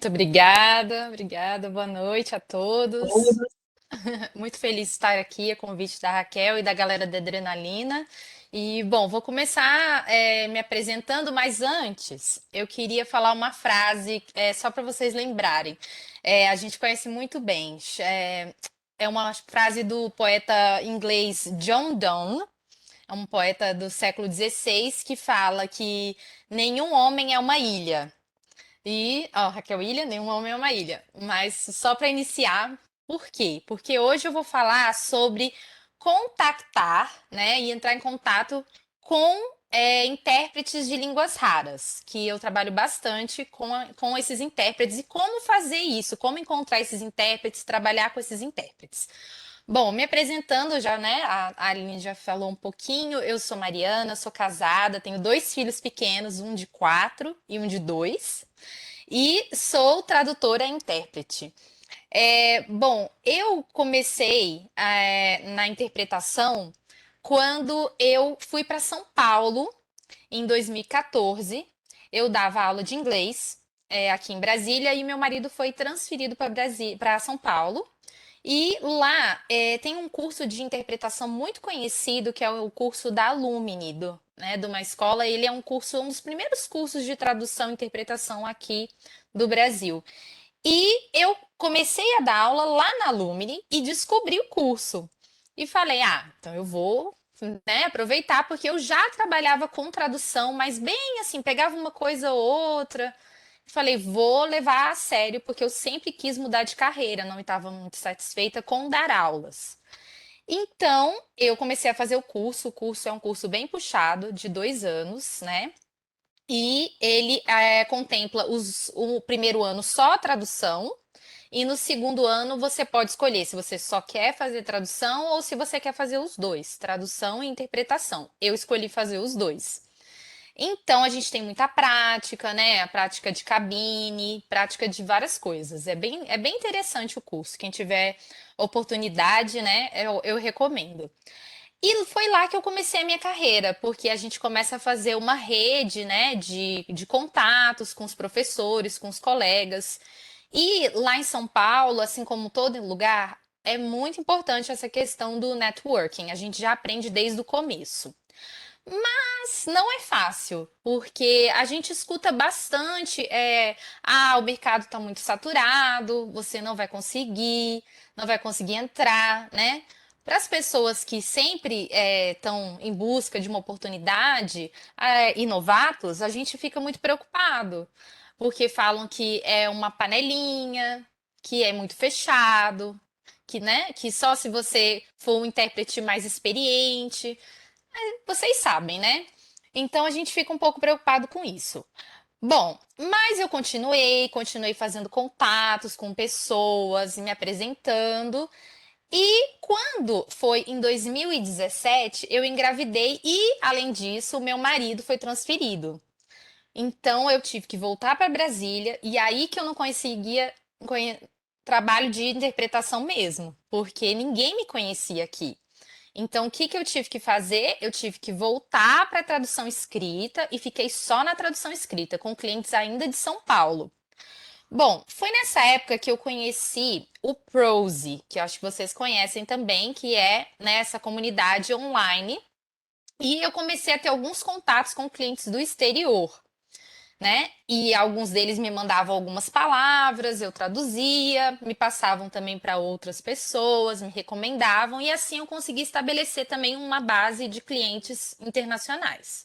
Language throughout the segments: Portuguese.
Muito obrigada, obrigada. Boa noite a todos. Muito feliz de estar aqui, a convite da Raquel e da galera da Adrenalina. E, bom, vou começar me apresentando, mas antes eu queria falar uma frase só para vocês lembrarem. A gente conhece muito bem. É uma frase do poeta inglês John Donne, é um poeta do século XVI que fala que nenhum homem é uma ilha. E, ó, Raquel Ilha, nenhum homem é uma ilha. Mas só para iniciar, por quê? Porque hoje eu vou falar sobre contactar, né, e entrar em contato com intérpretes de línguas raras, que eu trabalho bastante com esses intérpretes e como fazer isso, como encontrar esses intérpretes, trabalhar com esses intérpretes. Bom, me apresentando já, né? A Aline já falou um pouquinho. Eu sou Mariana, sou casada, tenho dois filhos pequenos, um de 4 e um de 2. E sou tradutora e intérprete. Bom, eu comecei na interpretação quando eu fui para São Paulo em 2014. Eu dava aula de inglês aqui em Brasília e meu marido foi transferido para São Paulo. E lá tem um curso de interpretação muito conhecido, que é o curso da Lumine, de uma escola. Ele é um dos primeiros cursos de tradução e interpretação aqui do Brasil. E eu comecei a dar aula lá na Lumine e descobri o curso. E falei, então eu vou, né, aproveitar, porque eu já trabalhava com tradução, mas bem assim, pegava uma coisa ou outra. Falei, vou levar a sério, porque eu sempre quis mudar de carreira, não estava muito satisfeita com dar aulas. Então, eu comecei a fazer o curso. O curso é um curso bem puxado, de 2 anos, né? E ele contempla o primeiro ano só a tradução, e no segundo ano você pode escolher se você só quer fazer tradução ou se você quer fazer os dois, tradução e interpretação. Eu escolhi fazer os dois. Então a gente tem muita prática, né? A prática de cabine, prática de várias coisas. É bem interessante o curso. Quem tiver oportunidade, né? Eu recomendo. E foi lá que eu comecei a minha carreira, porque a gente começa a fazer uma rede, né, de contatos com os professores, com os colegas. E lá em São Paulo, assim como todo lugar, é muito importante essa questão do networking. A gente já aprende desde o começo. Mas não é fácil, porque a gente escuta bastante, o mercado está muito saturado, você não vai conseguir entrar, né? Para as pessoas que sempre estão em busca de uma oportunidade, e novatos, a gente fica muito preocupado, porque falam que é uma panelinha, que é muito fechado, que, né, que só se você for um intérprete mais experiente. Vocês sabem, né? Então a gente fica um pouco preocupado com isso. Bom, mas eu continuei fazendo contatos com pessoas, me apresentando. E quando foi em 2017, eu engravidei e, além disso, o meu marido foi transferido. Então eu tive que voltar para Brasília e aí que eu não conseguia trabalho de interpretação mesmo, porque ninguém me conhecia aqui. Então, o que que eu tive que fazer? Eu tive que voltar para a tradução escrita e fiquei só na tradução escrita, com clientes ainda de São Paulo. Bom, foi nessa época que eu conheci o Prose, que eu acho que vocês conhecem também, que é nessa comunidade online. E eu comecei a ter alguns contatos com clientes do exterior, né? E alguns deles me mandavam algumas palavras, eu traduzia, me passavam também para outras pessoas, me recomendavam, e assim eu consegui estabelecer também uma base de clientes internacionais.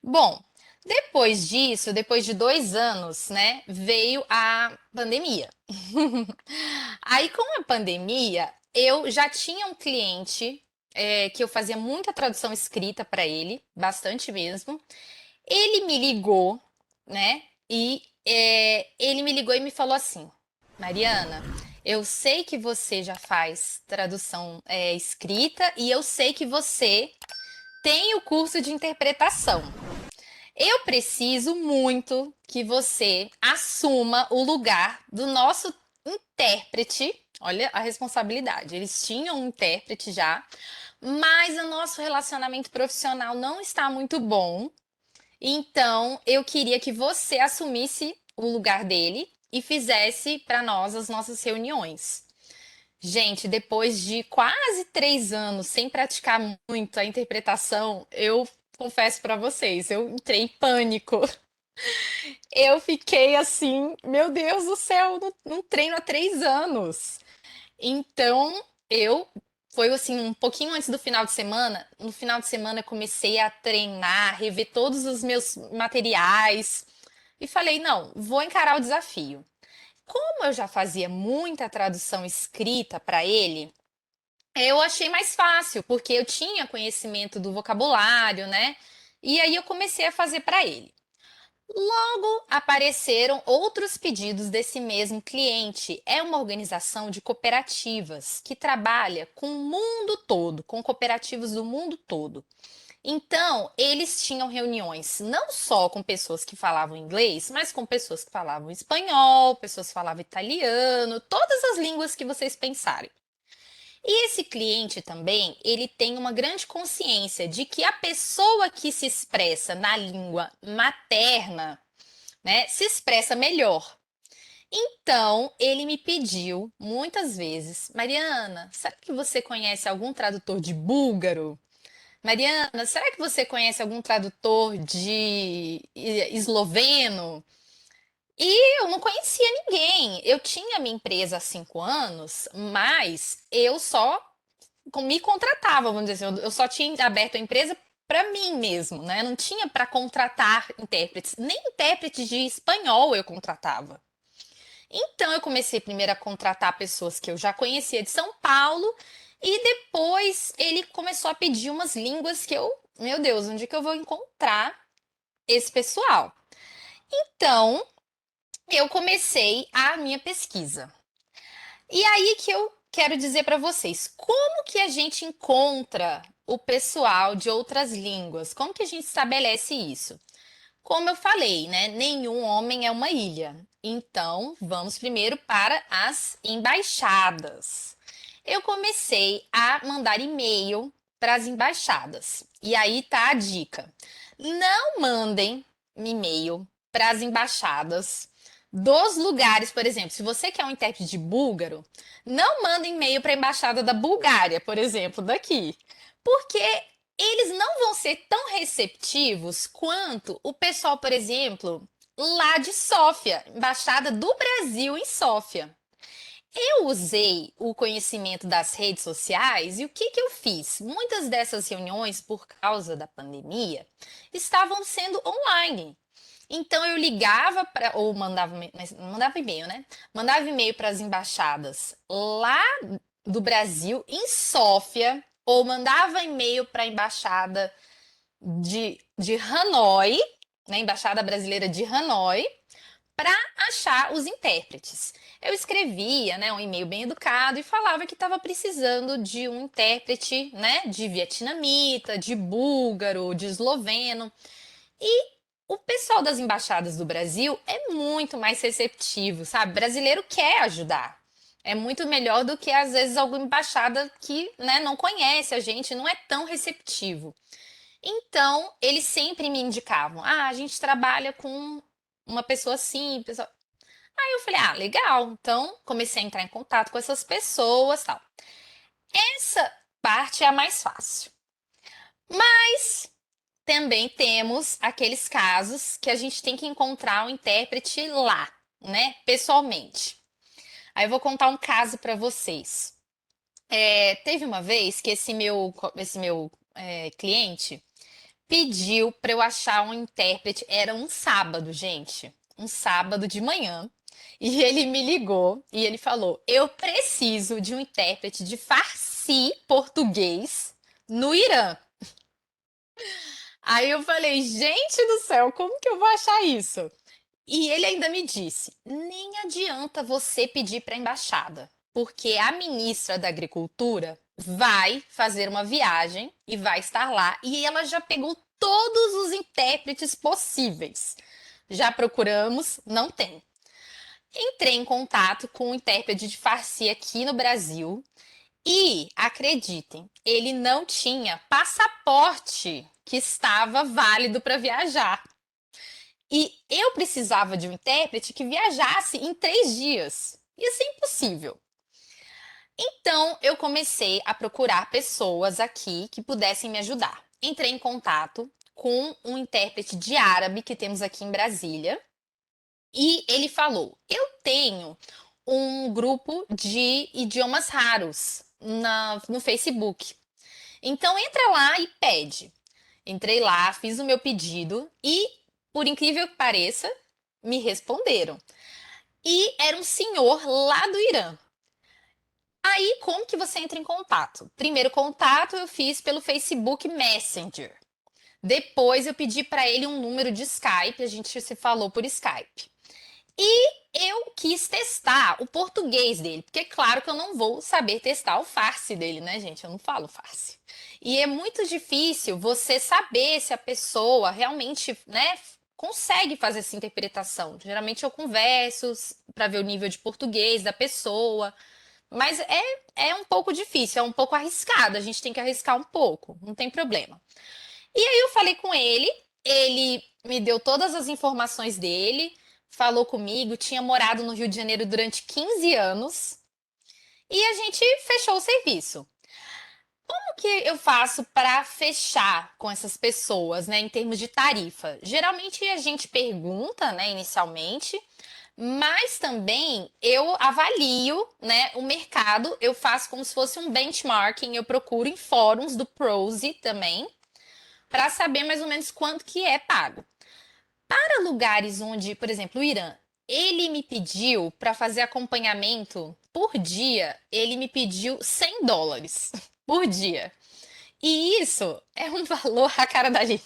Bom, depois disso, depois de 2 anos, né, veio a pandemia. Aí, com a pandemia, eu já tinha um cliente que eu fazia muita tradução escrita para ele, bastante mesmo. Ele me ligou, né? E ele me ligou e me falou assim: Mariana, eu sei que você já faz tradução escrita e eu sei que você tem o curso de interpretação. Eu preciso muito que você assuma o lugar do nosso intérprete. Olha a responsabilidade. Eles tinham um intérprete já, mas o nosso relacionamento profissional não está muito bom. Então, eu queria que você assumisse o lugar dele e fizesse para nós as nossas reuniões. Gente, depois de quase 3 anos sem praticar muito a interpretação, eu confesso para vocês, eu entrei em pânico. Eu fiquei assim, meu Deus do céu, não treino há 3 anos. Então, eu foi assim, um pouquinho antes do final de semana. No final de semana, eu comecei a treinar, rever todos os meus materiais e falei: não, vou encarar o desafio. Como eu já fazia muita tradução escrita para ele, eu achei mais fácil, porque eu tinha conhecimento do vocabulário, né? E aí eu comecei a fazer para ele. Logo apareceram outros pedidos desse mesmo cliente. É uma organização de cooperativas que trabalha com o mundo todo, com cooperativas do mundo todo. Então, eles tinham reuniões não só com pessoas que falavam inglês, mas com pessoas que falavam espanhol, pessoas que falavam italiano, todas as línguas que vocês pensarem. E esse cliente também, ele tem uma grande consciência de que a pessoa que se expressa na língua materna, né, se expressa melhor. Então, ele me pediu muitas vezes: Mariana, será que você conhece algum tradutor de búlgaro? Mariana, será que você conhece algum tradutor de esloveno? E eu não conhecia ninguém. Eu tinha minha empresa há 5 anos, mas eu só me contratava, vamos dizer assim, eu só tinha aberto a empresa para mim mesmo, né? Não tinha para contratar intérpretes, nem intérprete de espanhol eu contratava. Então eu comecei primeiro a contratar pessoas que eu já conhecia de São Paulo e depois ele começou a pedir umas línguas que eu, meu Deus, onde que eu vou encontrar esse pessoal? Então eu comecei a minha pesquisa. E aí que eu quero dizer para vocês, como que a gente encontra o pessoal de outras línguas? Como que a gente estabelece isso? Como eu falei, né? Nenhum homem é uma ilha. Então, vamos primeiro para as embaixadas. Eu comecei a mandar e-mail para as embaixadas. E aí tá a dica. Não mandem e-mail para as embaixadas dos lugares, por exemplo, se você quer um intérprete de búlgaro, não manda e-mail para a embaixada da Bulgária, por exemplo, daqui. Porque eles não vão ser tão receptivos quanto o pessoal, por exemplo, lá de Sófia, embaixada do Brasil em Sófia. Eu usei o conhecimento das redes sociais e o que eu fiz? Muitas dessas reuniões, por causa da pandemia, estavam sendo online. Então eu ligava para ou mandava e-mail, né? Mandava e-mail para as embaixadas lá do Brasil em Sófia ou mandava e-mail para a embaixada de Hanoi, né? Embaixada brasileira de Hanoi, para achar os intérpretes. Eu escrevia, né, um e-mail bem educado e falava que estava precisando de um intérprete, né, de vietnamita, de búlgaro, de esloveno. E o pessoal das embaixadas do Brasil é muito mais receptivo, sabe? O brasileiro quer ajudar. É muito melhor do que às vezes alguma embaixada que, né, não conhece a gente, não é tão receptivo. Então, eles sempre me indicavam: "Ah, a gente trabalha com uma pessoa assim, pessoa". Aí eu falei: "Ah, legal". Então, comecei a entrar em contato com essas pessoas, tal. Essa parte é a mais fácil. Mas também temos aqueles casos que a gente tem que encontrar o intérprete lá, né, pessoalmente. Aí eu vou contar um caso para vocês. Teve uma vez que esse meu cliente pediu para eu achar um intérprete. Era um sábado, gente, um sábado de manhã. E ele me ligou e ele falou: Eu preciso de um intérprete de Farsi português no Irã. Aí eu falei: Gente do céu, como que eu vou achar isso? E ele ainda me disse: Nem adianta você pedir para a embaixada, porque a ministra da Agricultura vai fazer uma viagem e vai estar lá e ela já pegou todos os intérpretes possíveis. Já procuramos, não tem. Entrei em contato com um intérprete de Farsi aqui no Brasil e, acreditem, ele não tinha passaporte que estava válido para viajar. E eu precisava de um intérprete que viajasse em 3 dias. Ia ser impossível. Então, eu comecei a procurar pessoas aqui que pudessem me ajudar. Entrei em contato com um intérprete de árabe que temos aqui em Brasília e ele falou: Eu tenho um grupo de idiomas raros no Facebook. Então, entra lá e pede. Entrei lá, fiz o meu pedido e, por incrível que pareça, me responderam. E era um senhor lá do Irã. Aí, como que você entra em contato? Primeiro contato eu fiz pelo Facebook Messenger. Depois eu pedi para ele um número de Skype, a gente se falou por Skype. E eu quis testar o português dele, porque é claro que eu não vou saber testar o farsi dele, né, gente? Eu não falo farsi. E é muito difícil você saber se a pessoa realmente, né, consegue fazer essa interpretação. Geralmente eu converso para ver o nível de português da pessoa, mas é um pouco difícil, é um pouco arriscado. A gente tem que arriscar um pouco, não tem problema. E aí eu falei com ele me deu todas as informações dele, falou comigo, tinha morado no Rio de Janeiro durante 15 anos e a gente fechou o serviço. Como que eu faço para fechar com essas pessoas, né, em termos de tarifa? Geralmente a gente pergunta, né, inicialmente, mas também eu avalio, né, o mercado, eu faço como se fosse um benchmarking, eu procuro em fóruns do Prose também, para saber mais ou menos quanto que é pago. Para lugares onde, por exemplo, o Irã, ele me pediu para fazer acompanhamento por dia, ele me pediu US$ 100 por dia. E isso é um valor, a cara da gente,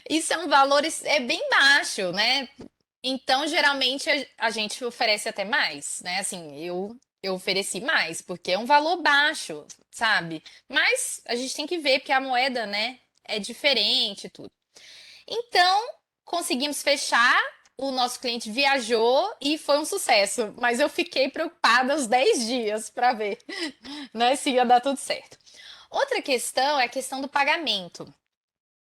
isso é um valor é bem baixo, né? Então, geralmente, a gente oferece até mais, né? Assim, eu ofereci mais, porque é um valor baixo, sabe? Mas a gente tem que ver, porque a moeda, né, é diferente e tudo. Então, conseguimos fechar, o nosso cliente viajou e foi um sucesso, mas eu fiquei preocupada uns 10 dias para ver, né, se ia dar tudo certo. Outra questão é a questão do pagamento.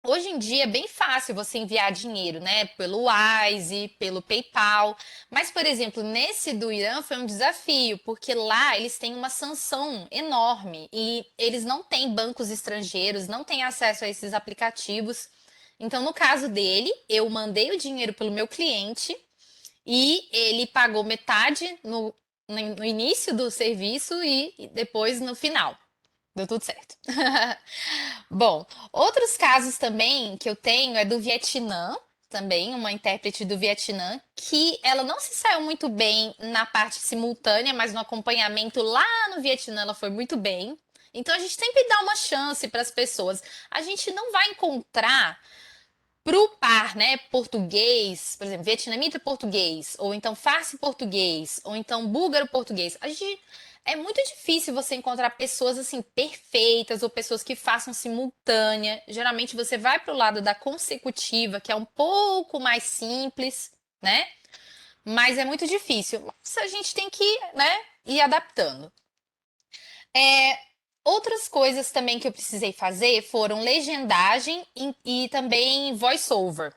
Hoje em dia é bem fácil você enviar dinheiro, né? Pelo Wise, pelo PayPal. Mas, por exemplo, nesse do Irã foi um desafio, porque lá eles têm uma sanção enorme e eles não têm bancos estrangeiros, não têm acesso a esses aplicativos. Então, no caso dele, eu mandei o dinheiro pelo meu cliente e ele pagou metade no início do serviço e depois no final. Deu tudo certo. Bom, outros casos também que eu tenho é do Vietnã, também uma intérprete do Vietnã, que ela não se saiu muito bem na parte simultânea, mas no acompanhamento lá no Vietnã ela foi muito bem. Então a gente sempre dá uma chance para as pessoas. A gente não vai encontrar pro par, né, português, por exemplo, vietnamita português, ou então farsi português, ou então búlgaro português. A gente é muito difícil você encontrar pessoas assim perfeitas ou pessoas que façam simultânea. Geralmente você vai pro lado da consecutiva, que é um pouco mais simples, né? Mas é muito difícil. Mas a gente tem que, né, ir adaptando. É, outras coisas também que eu precisei fazer foram legendagem e também voice-over.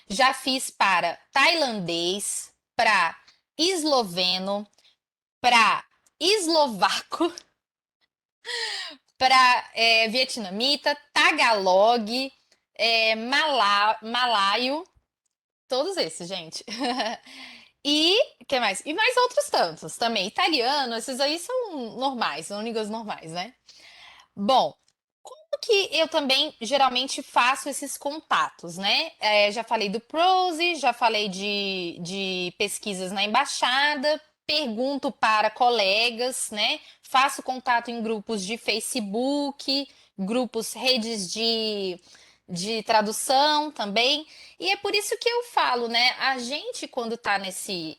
Já fiz para tailandês, para esloveno, para eslovaco, para vietnamita, tagalog, malaio, todos esses, gente. E que mais? E mais outros tantos também. Italiano, esses aí são normais, são línguas normais, né? Bom, como que eu também geralmente faço esses contatos, né? Já falei do Prose, já falei de pesquisas na embaixada, pergunto para colegas, né? Faço contato em grupos de Facebook, grupos, redes de tradução também. E é por isso que eu falo, né? A gente, quando está nesse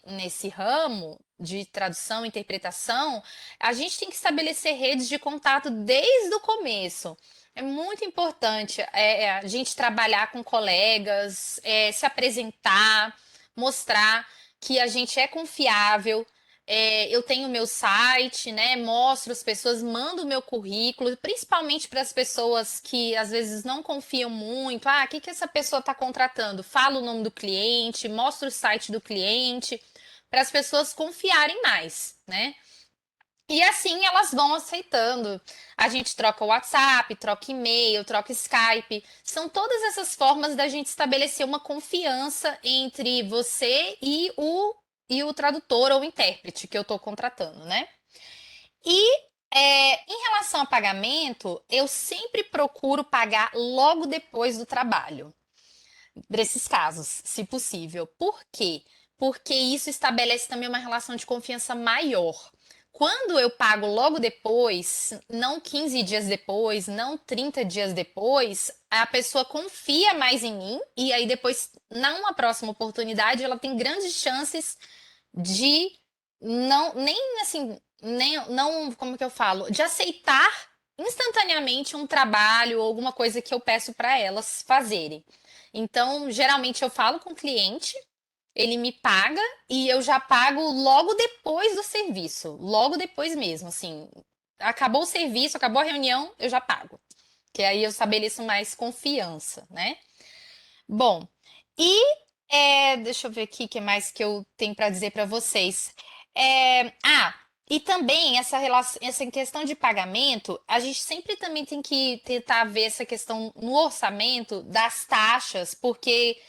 ramo de tradução e interpretação, a gente tem que estabelecer redes de contato desde o começo. É muito importante a gente trabalhar com colegas, se apresentar, mostrar que a gente é confiável, Eu tenho meu site, né? Mostro as pessoas, mando o meu currículo, principalmente para as pessoas que às vezes não confiam muito. Ah, o que que essa pessoa está contratando? Falo o nome do cliente, mostro o site do cliente, para as pessoas confiarem mais, né? E assim elas vão aceitando. A gente troca o WhatsApp, troca e-mail, troca Skype. São todas essas formas da gente estabelecer uma confiança entre você e o tradutor ou intérprete que eu estou contratando, né? E em relação a pagamento, eu sempre procuro pagar logo depois do trabalho, nesses casos, se possível. Por quê? Porque isso estabelece também uma relação de confiança maior. Quando eu pago logo depois, não 15 dias depois, não 30 dias depois, a pessoa confia mais em mim e aí depois, numa próxima oportunidade, ela tem grandes chances de não, nem assim, nem, não, como que eu falo, de aceitar instantaneamente um trabalho ou alguma coisa que eu peço para elas fazerem. Então, geralmente eu falo com o cliente, ele me paga e eu já pago logo depois do serviço, logo depois mesmo, assim, acabou o serviço, acabou a reunião, eu já pago, que aí eu estabeleço mais confiança, né? Bom, e deixa eu ver aqui o que mais que eu tenho para dizer para vocês. E também essa relação, essa questão de pagamento, a gente sempre também tem que tentar ver essa questão no orçamento das taxas, porque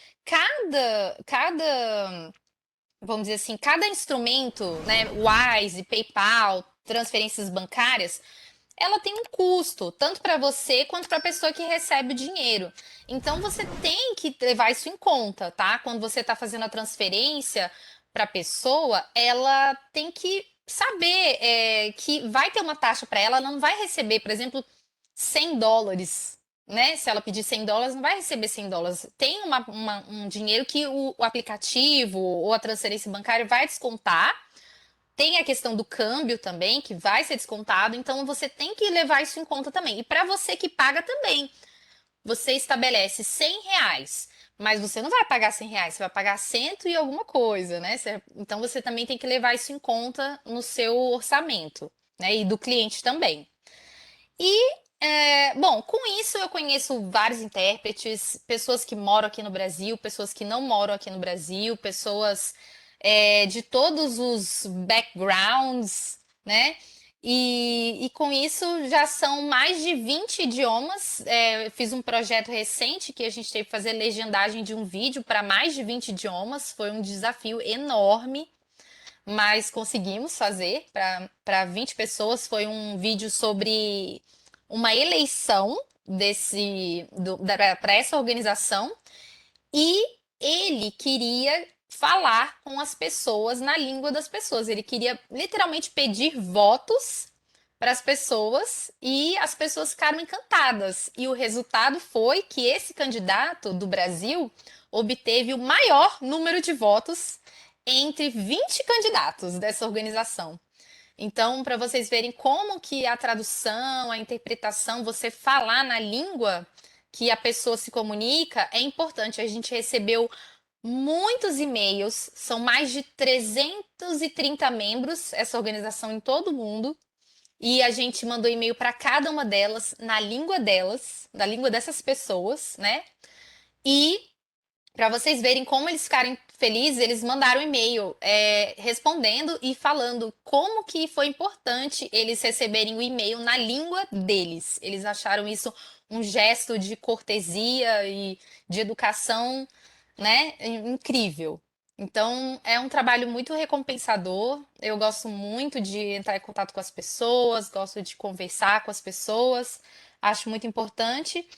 vamos dizer assim, cada instrumento, né, Wise, PayPal, transferências bancárias, ela tem um custo, tanto para você quanto para a pessoa que recebe o dinheiro. Então você tem que levar isso em conta, tá? Quando você está fazendo a transferência para a pessoa, ela tem que saber que vai ter uma taxa para ela, ela não vai receber, por exemplo, US$ 100, né? Se ela pedir US$ 100, não vai receber US$ 100. Tem um dinheiro que o aplicativo ou a transferência bancária vai descontar. Tem a questão do câmbio também, que vai ser descontado, então você tem que levar isso em conta também. E para você que paga também, você estabelece R$ 100, mas você não vai pagar R$ 100, você vai pagar cento e alguma coisa, né? Então você também tem que levar isso em conta no seu orçamento, né? E do cliente também. E, bom, com isso eu conheço vários intérpretes, pessoas que moram aqui no Brasil, pessoas que não moram aqui no Brasil, pessoas de todos os backgrounds, né? E com isso já são mais de 20 idiomas. Eu fiz um projeto recente que a gente teve que fazer legendagem de um vídeo para mais de 20 idiomas. Foi um desafio enorme, mas conseguimos fazer para 20 pessoas. Foi um vídeo sobre uma eleição para essa organização e ele queria falar com as pessoas na língua das pessoas. Ele queria literalmente pedir votos para as pessoas e as pessoas ficaram encantadas. E o resultado foi que esse candidato do Brasil obteve o maior número de votos entre 20 candidatos dessa organização. Então, para vocês verem como que a tradução, a interpretação, você falar na língua que a pessoa se comunica é importante. A gente recebeu muitos e-mails, são mais de 330 membros, essa organização em todo o mundo, e a gente mandou e-mail para cada uma delas, na língua delas, na língua dessas pessoas, né? E para vocês verem como eles ficarem felizes, eles mandaram um e-mail respondendo e falando como que foi importante eles receberem o e-mail na língua deles. Eles acharam isso um gesto de cortesia e de educação, né, incrível. Então, é um trabalho muito recompensador. Eu gosto muito de entrar em contato com as pessoas, gosto de conversar com as pessoas, acho muito importante.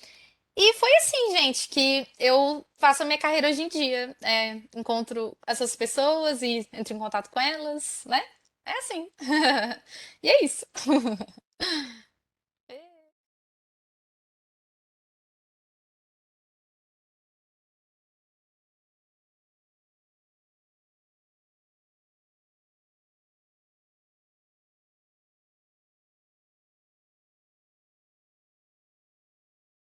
E foi assim, gente, que eu faço a minha carreira hoje em dia. Encontro essas pessoas e entro em contato com elas, né? É assim. E é isso.